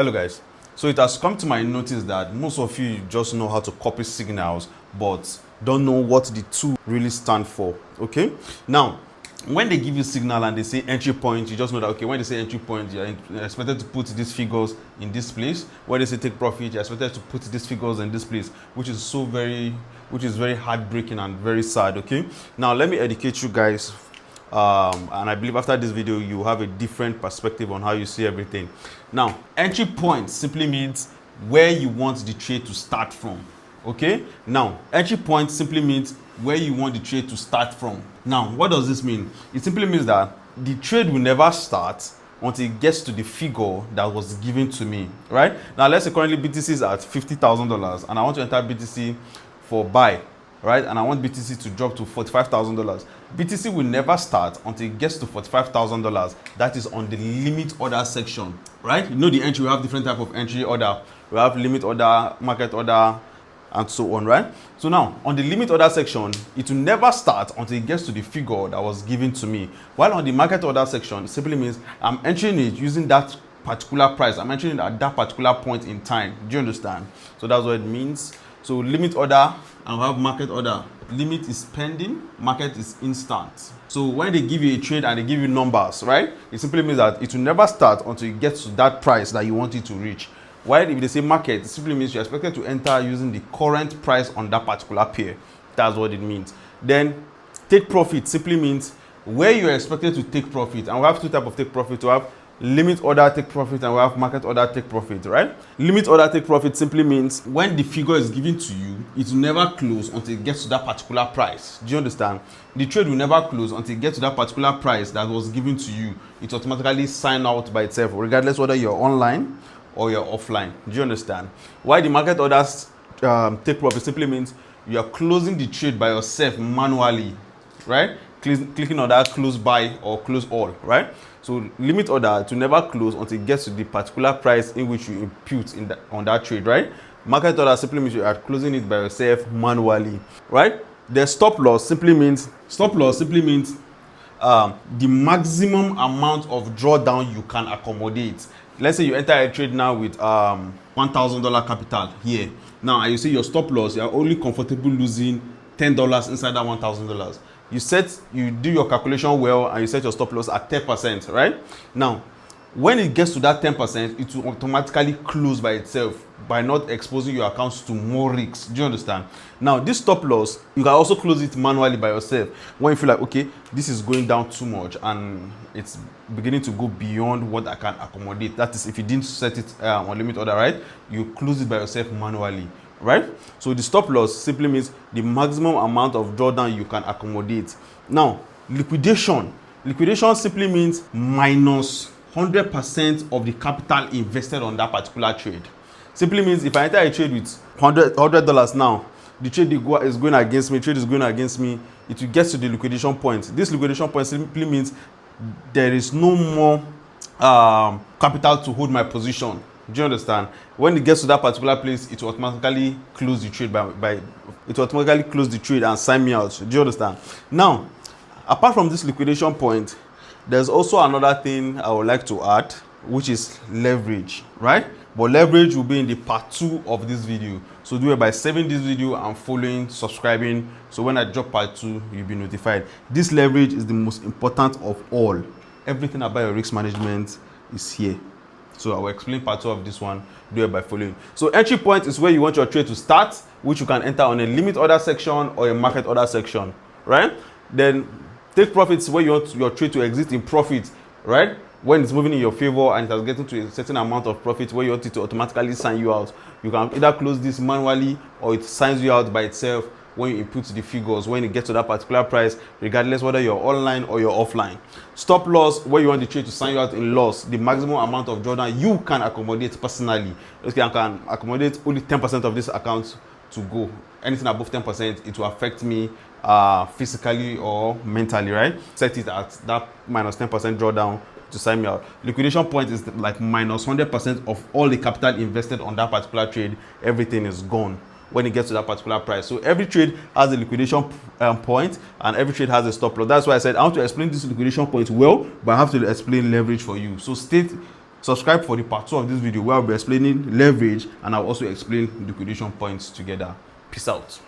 Hello guys, so it has come to my notice that most of you just know how to copy signals but don't know what the two really stand for. Okay, now when they give you signal and they say entry point, you just know that okay, when they say entry point, you're expected to put these figures in this place. When they say take profit, you're expected to put these figures in this place, which is very heartbreaking and very sad. Okay, now let me educate you guys, and I believe after this video you have a different perspective on how you see everything. Now, entry point simply means where you want the trade to start from. Okay, now entry point simply means where you want the trade to start from. Now, what does this mean? It simply means that the trade will never start until it gets to the figure that was given to me, right? Now, let's say currently BTC is at $50,000 and I want to enter BTC for buy, right? And I want BTC to drop to $45,000. BTC will never start until it gets to $45,000. That is on the limit order section, right? You know the entry, we have different type of entry order. We have limit order, market order, and so on, right? So now, on the limit order section, it will never start until it gets to the figure that was given to me. While on the market order section, it simply means I'm entering it using that particular price. I'm entering it at that particular point in time. Do you understand? So that's what it means. So limit order, and we have market order. Limit is pending, market is instant. So when they give you a trade and they give you numbers, right, it simply means that it will never start until you get to that price that you want it to reach. While if they say market, it simply means you're expected to enter using the current price on that particular pair. That's what it means. Then take profit simply means where you're expected to take profit. And we have two types of take profit. We have limit order take profit and we have market order take profit, right? Limit order take profit simply means when the figure is given to you, it will never close until it gets to that particular price. Do you understand? The trade will never close until it gets to that particular price that was given to you. It automatically sign out by itself, regardless whether you're online or you're offline. Do you understand? Why the market orders take profit simply means you are closing the trade by yourself manually, right? Clicking on that close buy or close all, right? So limit order to never close until it gets to the particular price in which you impute on that trade, right? Market order simply means you are closing it by yourself manually, right? The stop loss simply means the maximum amount of drawdown you can accommodate. Let's say you enter a trade now with $1,000 capital here. Now you see your stop loss, you are only comfortable losing $10 inside that $1,000. You do your calculation well and you set your stop loss at 10%, right? Now, when it gets to that 10%, it will automatically close by itself by not exposing your accounts to more risks. Do you understand? Now, this stop loss, you can also close it manually by yourself when you feel like, okay, this is going down too much and it's beginning to go beyond what I can accommodate. That is, if you didn't set it on limit order, right? You close it by yourself manually, right? So the stop loss simply means the maximum amount of drawdown you can accommodate. Now, liquidation simply means minus 100% of the capital invested on that particular trade. Simply means if I enter a trade with $100 now, the trade is going against me, it will get to the liquidation point. This liquidation point simply means there is no more capital to hold my position. Do you understand? When it gets to that particular place, it will automatically close the trade and sign me out. Do you understand? Now, apart from this liquidation point, there's also another thing I would like to add, which is leverage, right? But leverage will be in the part 2 of this video. So do it by saving this video and following, subscribing. So when I drop part 2, you'll be notified. This leverage is the most important of all. Everything about your risk management is here. So I will explain part 2 of this one. Do it by following. So entry point is where you want your trade to start, which you can enter on a limit order section or a market order section, right? Then take profits where you want your trade to exit in profit, right? When it's moving in your favor and it has gotten to a certain amount of profit where you want it to automatically sign you out. You can either close this manually or it signs you out by itself when you input the figures, when you get to that particular price, regardless whether you're online or you're offline. Stop loss, where you want the trade to sign you out in loss, the maximum amount of drawdown you can accommodate personally. Okay, I can accommodate only 10% of this account to go. Anything above 10%, it will affect me physically or mentally, right? Set it at that minus 10% drawdown to sign me out. Liquidation point is like minus 100% of all the capital invested on that particular trade. Everything is gone when it gets to that particular price. So every trade has a liquidation point and every trade has a stop loss. That's why I said I want to explain this liquidation point well, but I have to explain leverage for you. So stay Subscribe for the part 2 of this video where I'll be explaining leverage and I'll also explain liquidation points together. Peace out.